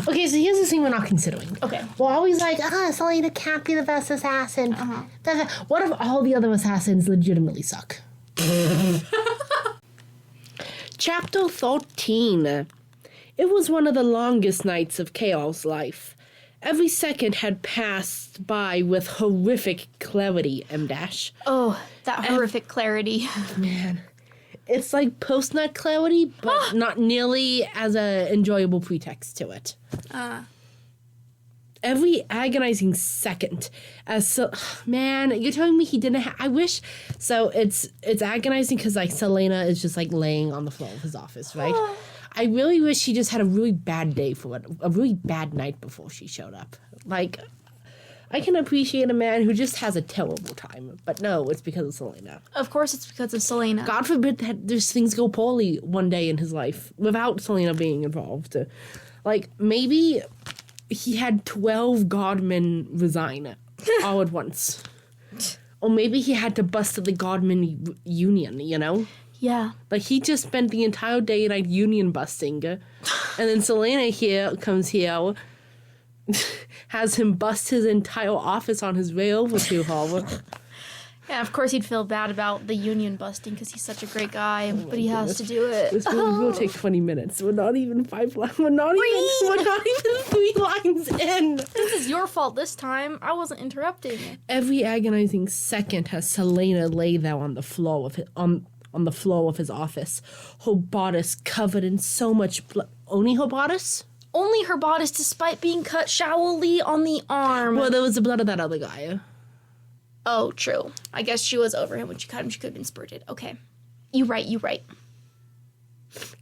Okay, so here's the thing we're not considering. Okay. We're always like, Selena can't be the best assassin. What if all the other assassins legitimately suck? Chapter 13. It was one of the longest nights of Chaos' life. Every second had passed by with horrific clarity, M-dash. Oh, that horrific clarity. Man. It's like post-nut clarity, but not nearly as a enjoyable pretext to it. Every agonizing second. Man, you're telling me he didn't I wish... So it's agonizing because, like, Selena is just, like, laying on the floor of his office, right? I really wish she just had a really bad day for it. A really bad night before she showed up. Like... I can appreciate a man who just has a terrible time, but no, it's because of Selena. Of course it's because of Selena. God forbid that there's things go poorly one day in his life without Selena being involved. Like, maybe he had 12 godmen resign all at once. Or maybe he had to bust the godmen union, you know? Yeah. Like, he just spent the entire day night union busting. And then Selena comes here... has him bust his entire office on his way over to her. Yeah, of course he'd feel bad about the union busting because he's such a great guy, but he has to do it. This will take 20 minutes. We're not even 5 lines. We're not even 3 lines in. This is your fault this time. I wasn't interrupting. Every agonizing second has Selena lay there on the floor of the floor of his office, her bodice covered in so much blood. Only her bodice? Only her bodice, despite being cut shallowly on the arm. Well, there was the blood of that other guy. Oh, true. I guess she was over him when she cut him. She could have been spurted. Okay. You right.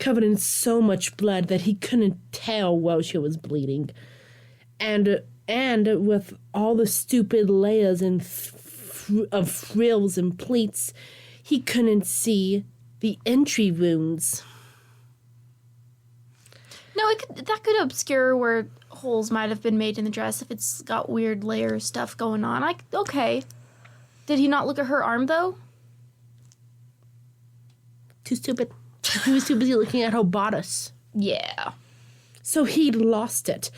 Covered in so much blood that he couldn't tell while she was bleeding. And with all the stupid layers of frills and pleats, he couldn't see the entry wounds. No, that could obscure where holes might have been made in the dress if it's got weird layer stuff going on. Okay. Did he not look at her arm, though? Too stupid. He was too busy looking at her bodice. Yeah. So he'd lost it.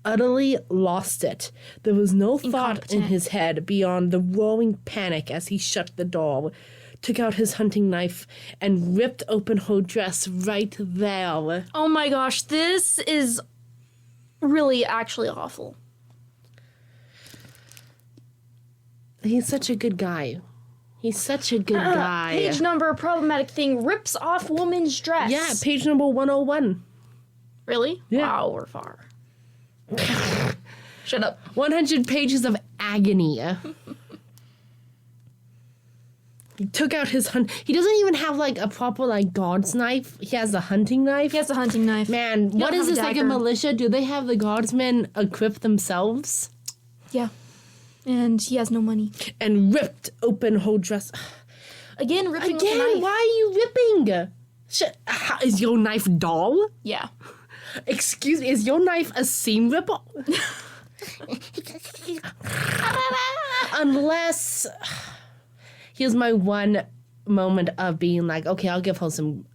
Utterly lost it. There was no thought in his head beyond the roaring panic as he shut the door, took out his hunting knife, and ripped open her dress right there. Oh my gosh, this is really actually awful. He's such a good guy. He's such a good guy. Page number, problematic thing, rips off woman's dress. Yeah, page number 101. Really? Yeah. Wow, we're far. Shut up. 100 pages of agony. He took out his He doesn't even have, like, a proper, like, guard's knife. He has a hunting knife. He has a hunting knife. Man, what is this, like a militia? Do they have the guardsmen equip themselves? Yeah. And he has no money. And ripped open her dress. Again, ripping with a knife. Why are you ripping? Is your knife dull? Yeah. Excuse me, is your knife a seam ripper? Unless... Here's my one moment of being like, okay, I'll give her some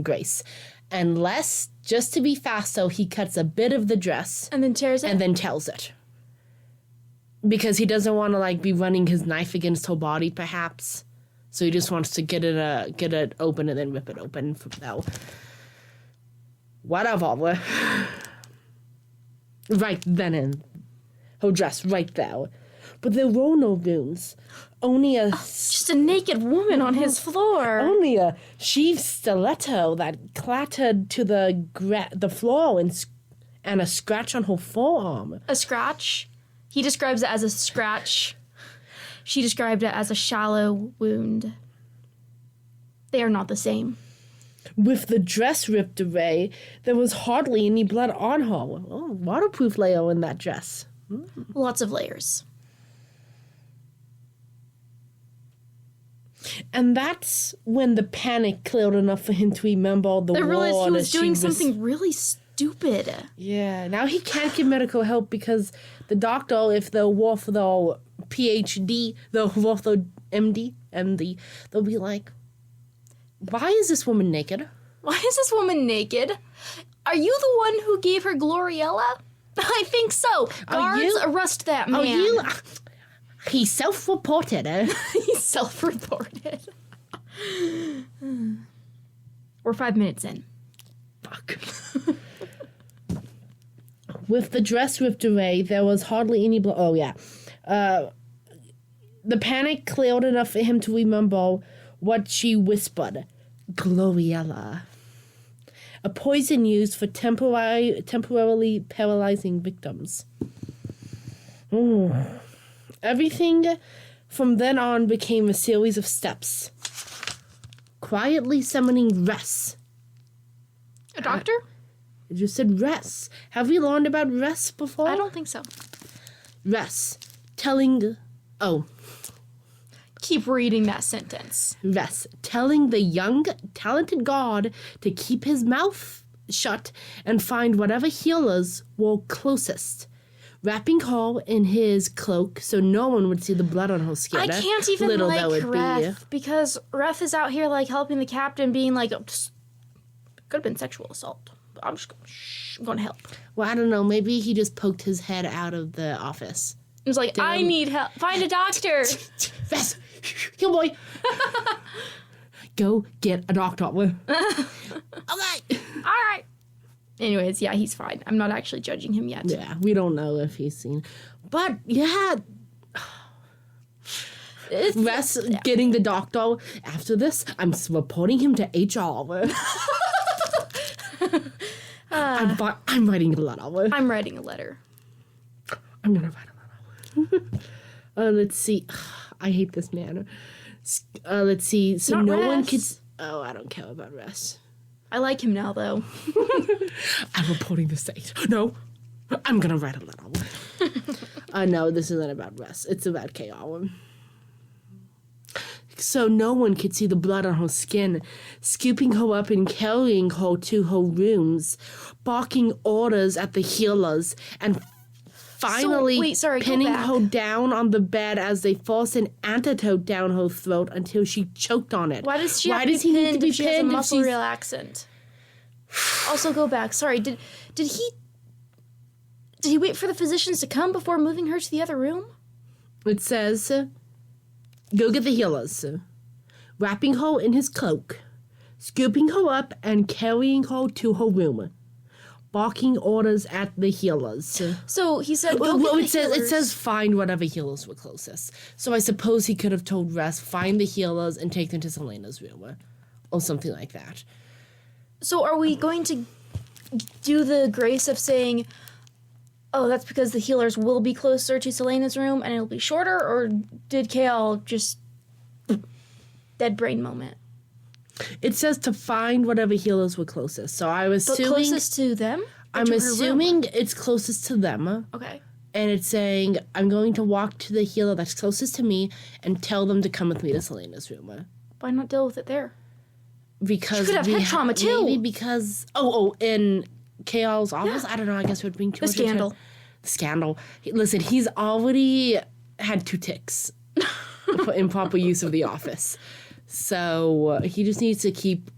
grace. Unless, just to be fast, so he cuts a bit of the dress. And then tears it? And then tells it. Because he doesn't want to, like, be running his knife against her body, perhaps. So he just wants to get it open and then rip it open from now. Whatever. Right then and her dress right there. But there were no wounds. Only just a naked woman on his floor. Only a sheathed stiletto that clattered to the floor and a scratch on her forearm. A scratch? He describes it as a scratch. She described it as a shallow wound. They are not the same. With the dress ripped away, there was hardly any blood on her. Oh, waterproof layer in that dress. Lots of layers. And that's when the panic cleared enough for him to remember the war. I realized he was doing something really stupid. Yeah, now he can't get medical help because the doctor, if they're worth their PhD, they're worth their MD, they'll be like, why is this woman naked? Why is this woman naked? Are you the one who gave her Gloriella? I think so. Guards, arrest that man. He self-reported. He self-reported. We're 5 minutes in. Fuck. With the dress ripped away, there was hardly any blood. Oh, yeah. The panic cleared enough for him to remember what she whispered. Gloriella. A poison used for temporarily paralyzing victims. Everything from then on became a series of steps. Quietly summoning Ress. A doctor? It just said Ress. Have we learned about Ress before? I don't think so. Ress. Telling... Oh. Keep reading that sentence. Ress. Telling the young, talented god to keep his mouth shut and find whatever healers were closest. Wrapping her in his cloak so no one would see the blood on her skin. I can't even like Reth because Reth is out here like helping the captain, being like, could have been sexual assault. But I'm just going to help. Well, I don't know. Maybe he just poked his head out of the office. He was like, I need help. Find a doctor. Ress. Here, boy. Go get a doctor. Okay. All right. Anyways, yeah, he's fine. I'm not actually judging him yet. Yeah, we don't know if he's seen. But, yeah. Ress getting the doctor. After this, I'm reporting him to HR. I'm writing a letter. I'm writing a letter. I'm going to write a letter. Let's see. I hate this man. Let's see. So Not no Ress. one could... Oh, I don't care about Ress. I like him now, though. I'm reporting this to HR. No, I'm going to write a letter. No, this isn't about Ress. It's about KR. So no one could see the blood on her skin, scooping her up and carrying her to her rooms, barking orders at the healers, and finally pinning her down on the bed as they forced an antidote down her throat until she choked on it. Why does she have to be pinned if she has a muscle relaxant? Also, go back. Sorry, did he wait for the physicians to come before moving her to the other room? It says, go get the healers. Wrapping her in his cloak, scooping her up and carrying her to her room. Barking orders at the healers. So he said, it says find whatever healers were closest. So I suppose he could have told Ress, find the healers and take them to Selena's room. Or something like that. So are we going to do the grace of saying, oh, that's because the healers will be closer to Selena's room and it'll be shorter? Or did KL just dead brain moment? It says to find whatever healers were closest. So I was assuming... closest to them? I'm assuming it's closest to them. Okay. And it's saying, I'm going to walk to the healer that's closest to me and tell them to come with me to Selena's room. Why not deal with it there? Because she could have head trauma too. Maybe because... in KL's office? Yeah. I don't know. I guess it would bring too much scandal. The scandal. Listen, he's already had 2 ticks for improper use of the office. So he just needs to keep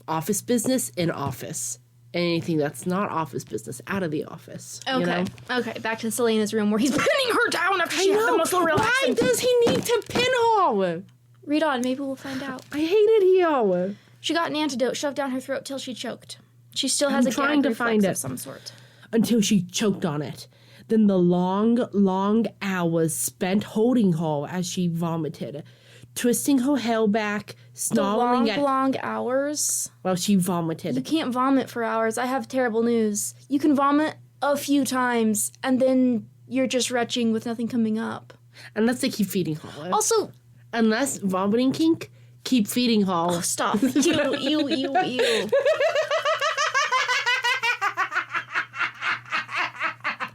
office business in office. Anything that's not office business out of the office. Okay. You know? Okay, back to Selena's room where he's pinning her down after she had the muscle relaxant. Why does he need to pin her? Read on, maybe we'll find out. I hate it here. She got an antidote shoved down her throat till she choked. She still has a gag reflex of some sort. Until she choked on it. Then the long, long hours spent holding her as she vomited. Twisting her hair back, snarling the long hours? While she vomited. You can't vomit for hours. I have terrible news. You can vomit a few times, and then you're just retching with nothing coming up. Unless they keep feeding her. Also... Unless vomiting kink, keep feeding her. Oh, stop. Ew.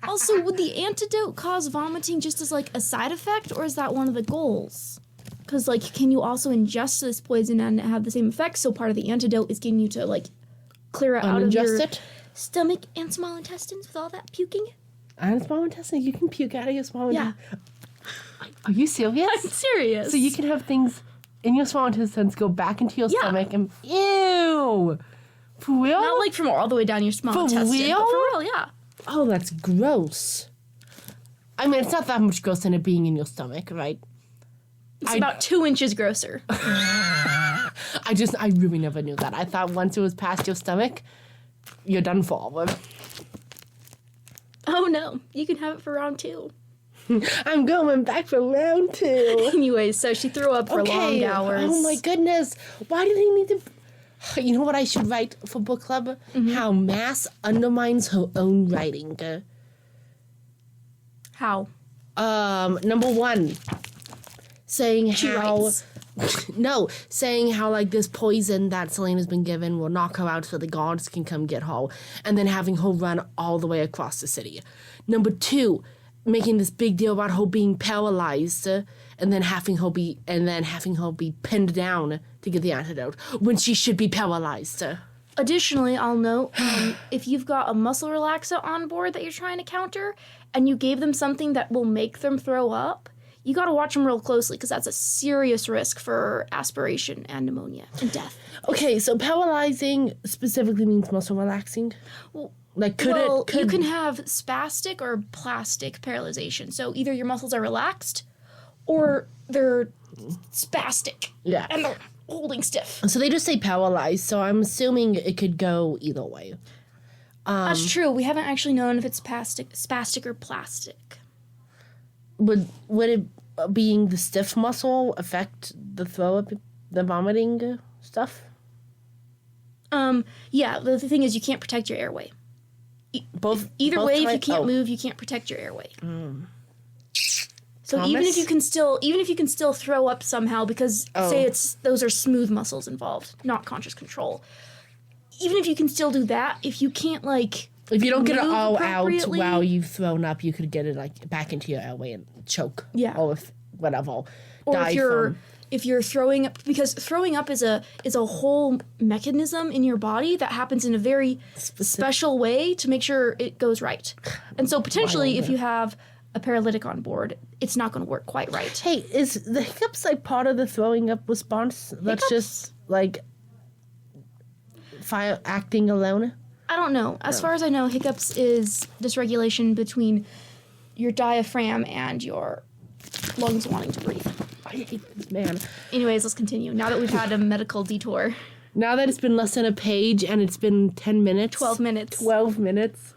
Also, would the antidote cause vomiting just as, like, a side effect, or is that one of the goals? Because, like, can you also ingest this poison and have the same effect? So part of the antidote is getting you to, like, clear it out of your stomach and small intestines with all that puking? And small intestines? You can puke out of your small intestines? Yeah. Are you serious? I'm serious. So you can have things in your small intestines go back into your stomach and... Ew! For real? Not like from all the way down your small For intestine. real? But for real, yeah. Oh, that's gross. I mean, it's not that much gross than it being in your stomach, right? It's about 2 inches grosser. I really never knew that. I thought once it was past your stomach, you're done for. Oh no, you can have it for round 2. I'm going back for round 2. Anyways, so she threw up for long hours. Oh my goodness. Why do they need to... You know what I should write for book club? How Maas undermines her own writing. How? Number 1. Saying She how... writes. No, saying how, like, this poison that Selena's been given will knock her out so the guards can come get her, and then having her run all the way across the city. Number 2, making this big deal about her being paralyzed, and then having her be pinned down to get the antidote when she should be paralyzed. Additionally, I'll note, if you've got a muscle relaxer on board that you're trying to counter, and you gave them something that will make them throw up, you got to watch them real closely because that's a serious risk for aspiration and pneumonia and death. Okay, so paralyzing specifically means muscle relaxing? Well, Like, you can have spastic or plastic paralyzation. So either your muscles are relaxed or they're spastic. Yeah. And they're holding stiff. So they just say paralyzed, so I'm assuming it could go either way. That's true. We haven't actually known if it's spastic or plastic. Would it being the stiff muscle affect the throw up, the vomiting stuff? Yeah, the thing is you can't protect your airway. Either way, if you can't move, you can't protect your airway. So Thomas? even if you can still throw up somehow because say those are smooth muscles involved, not conscious control. Even if you can still do that, if you can't if you don't get it move all out appropriately- while you've thrown up, you could get it like back into your airway and choke. Yeah. Or whatever. or die if you're throwing up, because throwing up is a whole mechanism in your body that happens in a very special way to make sure it goes right. And so potentially if you have a paralytic on board, it's not going to work quite right. Hey, is the hiccups like part of the throwing up response? That's just like fire acting alone? I don't know. As far as I know, hiccups is dysregulation between your diaphragm and your lungs wanting to breathe. I hate this man. Anyways, let's continue. Now that we've had a medical detour. Now that it's been less than a page and it's been 10 minutes. 12 minutes. 12 minutes.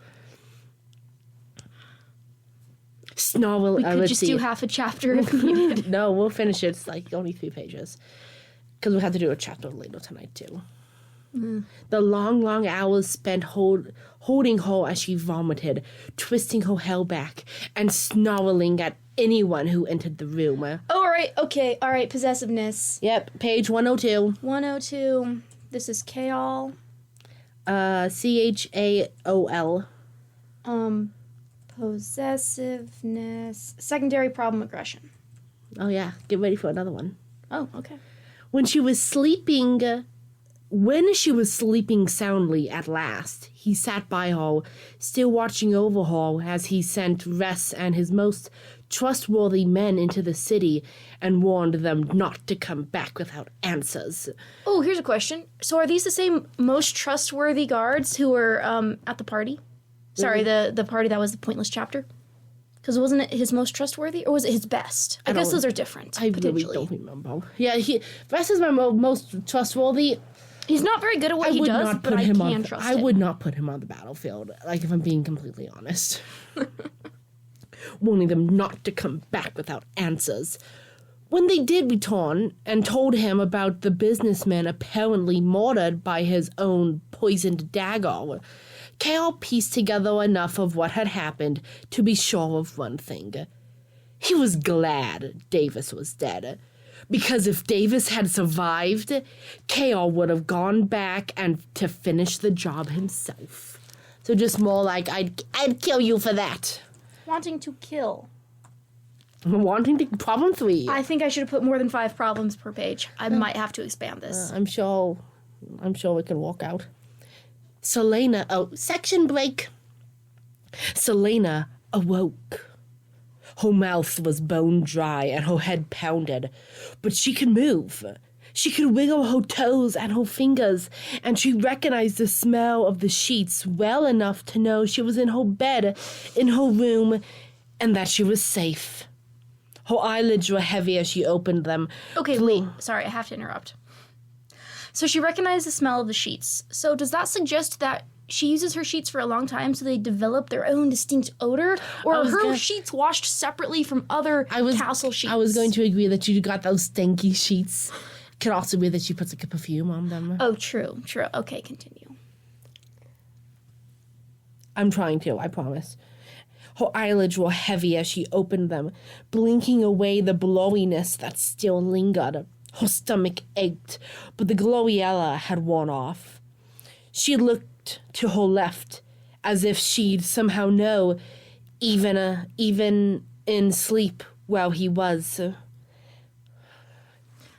Snarl. We could just do half a chapter if needed. No, we'll finish it. It's like only 3 pages. Because we have to do a chapter later tonight, too. The long hours spent holding her as she vomited, twisting her hair back, and snarling at anyone who entered the room. Oh, all right, possessiveness. Yep, page 102. 102. This is Chaol. CHAOL. Possessiveness. Secondary problem aggression. Oh, yeah, get ready for another one. Oh, okay. When she was sleeping soundly at last, he sat by her, still watching over her as he sent Ress and his most trustworthy men into the city and warned them not to come back without answers. Oh, here's a question. So are these the same most trustworthy guards who were at the party? Sorry, the party that was the pointless chapter? Because wasn't it his most trustworthy, or was it his best? I guess those are different, I really don't remember. Yeah, Ress is my most trustworthy. He's not very good at what he does, but I can trust him. I would not put him on the battlefield, like, if I'm being completely honest. Warning them not to come back without answers. When they did return and told him about the businessman apparently murdered by his own poisoned dagger, Chaol pieced together enough of what had happened to be sure of one thing. He was glad Davis was dead. Because if Davis had survived, Chaol would have gone back and to finish the job himself. So just more like, I'd kill you for that. Wanting to kill. Problem 3. I think I should have put more than 5 problems per page. I might have to expand this. I'm sure we can walk out. Section break. Selena awoke. Her mouth was bone dry and her head pounded, but she could move. She could wiggle her toes and her fingers, and she recognized the smell of the sheets well enough to know she was in her bed, in her room, and that she was safe. Her eyelids were heavy as she opened them. Okay, wait. Sorry, I have to interrupt. So she recognized the smell of the sheets. So does that suggest that she uses her sheets for a long time so they develop their own distinct odor? Or are her sheets washed separately from other castle sheets? I was going to agree that you got those stinky sheets. Could also be that she puts like a perfume on them. Oh, true. Okay, continue. I'm trying to, I promise. Her eyelids were heavy as she opened them, blinking away the blowiness that still lingered. Her stomach ached, but the glowiella had worn off. She looked to her left, as if she'd somehow know, even in sleep, where he was.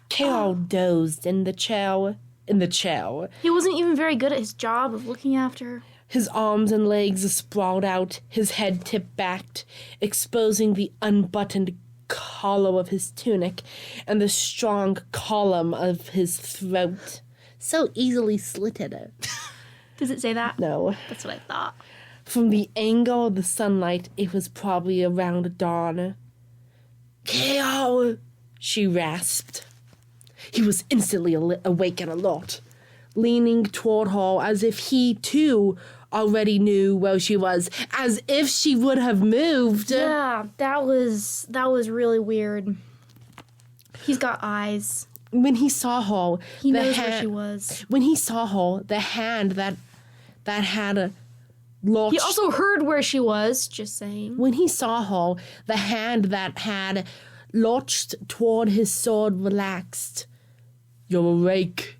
Carol dozed in the chair. He wasn't even very good at his job of looking after her. His arms and legs sprawled out, his head tipped back, exposing the unbuttoned collar of his tunic and the strong column of his throat. So easily slitted. Does it say that? No. That's what I thought. From the angle of the sunlight, it was probably around dawn. Carol, she rasped. He was instantly awake and alert, leaning toward her as if he, too, already knew where she was, as if she would have moved. Yeah, that was really weird. He's got eyes. When he saw her, he knows where she was. When he saw her, the hand that had lurched. He also heard where she was. Just saying. When he saw her, the hand that had lurched toward his sword relaxed. You're a rake.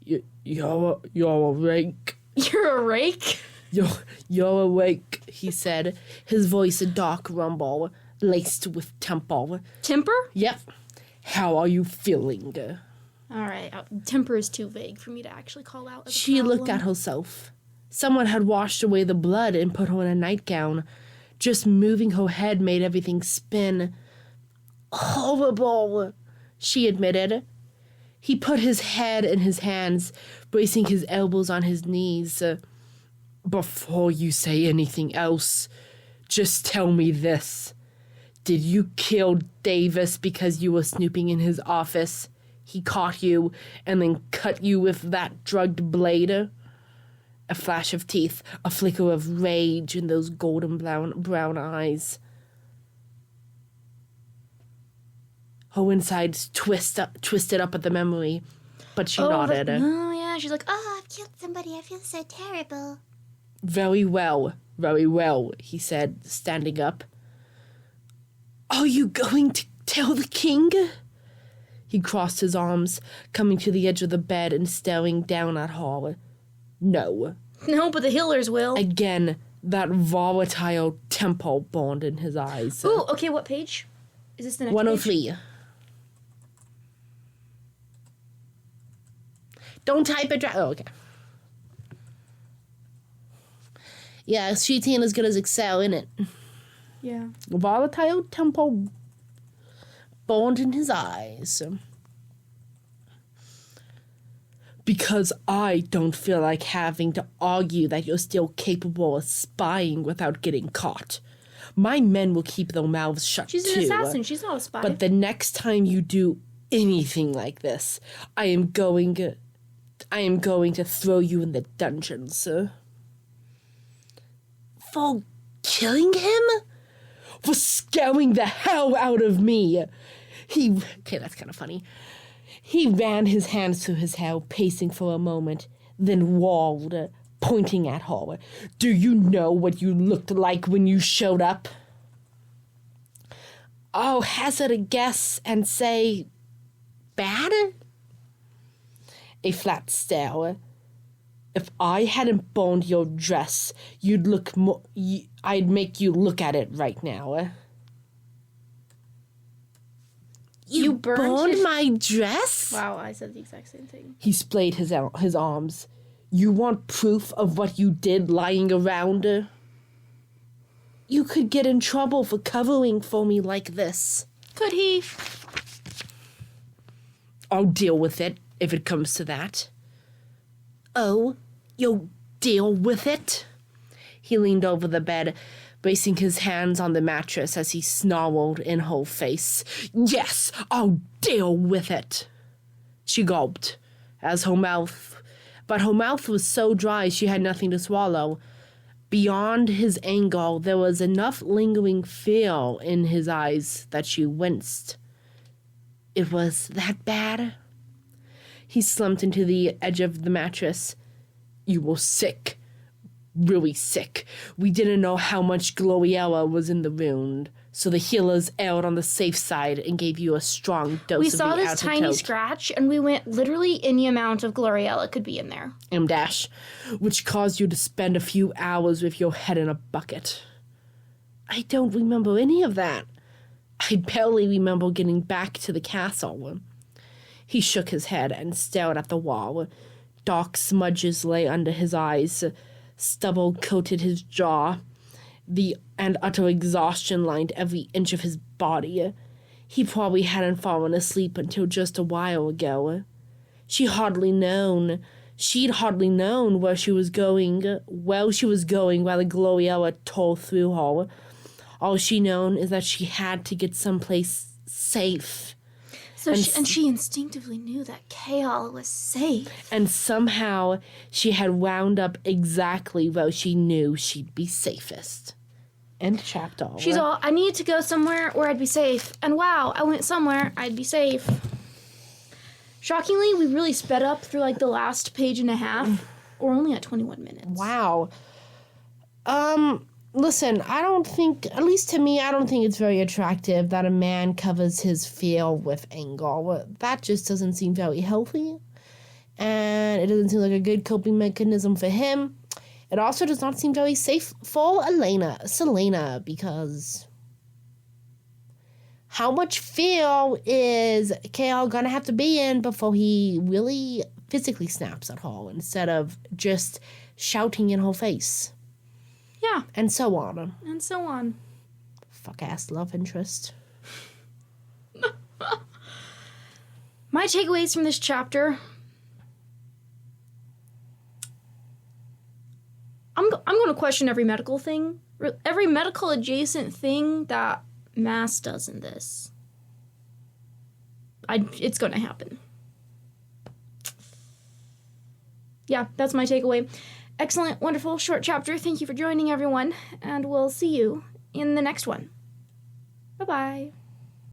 You're a rake. You're a rake? You're awake, he said, his voice a dark rumble, laced with temper. Temper? Yep. How are you feeling? All right. Temper is too vague for me to actually call out. She looked at herself. Someone had washed away the blood and put her in a nightgown. Just moving her head made everything spin. Horrible, she admitted. He put his head in his hands, bracing his elbows on his knees. Before you say anything else, just tell me this. Did you kill Davis because you were snooping in his office? He caught you and then cut you with that drugged blade? A flash of teeth, a flicker of rage in those golden brown eyes. Her insides twisted up at the memory, but she nodded. Oh, yeah. She's like, I've killed somebody. I feel so terrible. Very well, he said, standing up. Are you going to tell the king? He crossed his arms, coming to the edge of the bed and staring down at her. No, but the healers will. Again, that volatile tempo burned in his eyes. Ooh, okay, what page? Is this the next 103. page? Don't type it. Oh, okay. Yeah, sheet ain't as good as Excel, innit? Yeah. Volatile tempo burned in his eyes. Because I don't feel like having to argue that you're still capable of spying without getting caught. My men will keep their mouths shut, She's an assassin. She's not a spy. But the next time you do anything like this, I am going to throw you in the dungeons, sir. For killing him? For scaring the hell out of me. Okay, that's kind of funny. He ran his hands through his hair, pacing for a moment, then walled, pointing at her. Do you know what you looked like when you showed up? I'll hazard a guess and say bad? A flat stare. If I hadn't burned your dress, you'd look more. I'd make you look at it right now. You burned my dress? Wow, I said the exact same thing. He splayed his arms. You want proof of what you did lying around? You could get in trouble for covering for me like this. Could he? I'll deal with it if it comes to that. Oh, you'll deal with it? He leaned over the bed, bracing his hands on the mattress as he snarled in her face. Yes, I'll deal with it. She gulped, but her mouth was so dry she had nothing to swallow. Beyond his anger, there was enough lingering fear in his eyes that she winced. It was that bad? He slumped into the edge of the mattress. You were sick. Really sick. We didn't know how much Gloriella was in the wound, so the healers erred on the safe side and gave you a strong dose of the We saw this tiny scratch, and we went literally any amount of Gloriella could be in there. Which caused you to spend a few hours with your head in a bucket. I don't remember any of that. I barely remember getting back to the castle. He shook his head and stared at the wall. Dark smudges lay under his eyes. Stubble coated his jaw. And utter exhaustion lined every inch of his body. He probably hadn't fallen asleep until just a while ago. She'd hardly known where she was going while the Gloriella tore through her. All she known is that she had to get someplace safe. And she instinctively knew that Kaol was safe. And somehow she had wound up exactly where she knew she'd be safest. End chapter. She's all, I need to go somewhere where I'd be safe. And wow, I went somewhere I'd be safe. Shockingly, we really sped up through like the last page and a half. We're only at 21 minutes. Wow. Listen, I don't think, at least to me, I don't think it's very attractive that a man covers his fear with anger. That just doesn't seem very healthy. And it doesn't seem like a good coping mechanism for him. It also does not seem very safe for Selena, because how much fear is Kaol gonna have to be in before he really physically snaps at her instead of just shouting in her face? Yeah. And so on. Fuck-ass love interest. My takeaways from this chapter. I'm going to question every medical thing. Every medical adjacent thing that Maas does in this. It's going to happen. Yeah, that's my takeaway. Excellent, wonderful, short chapter. Thank you for joining, everyone, and we'll see you in the next one. Bye-bye.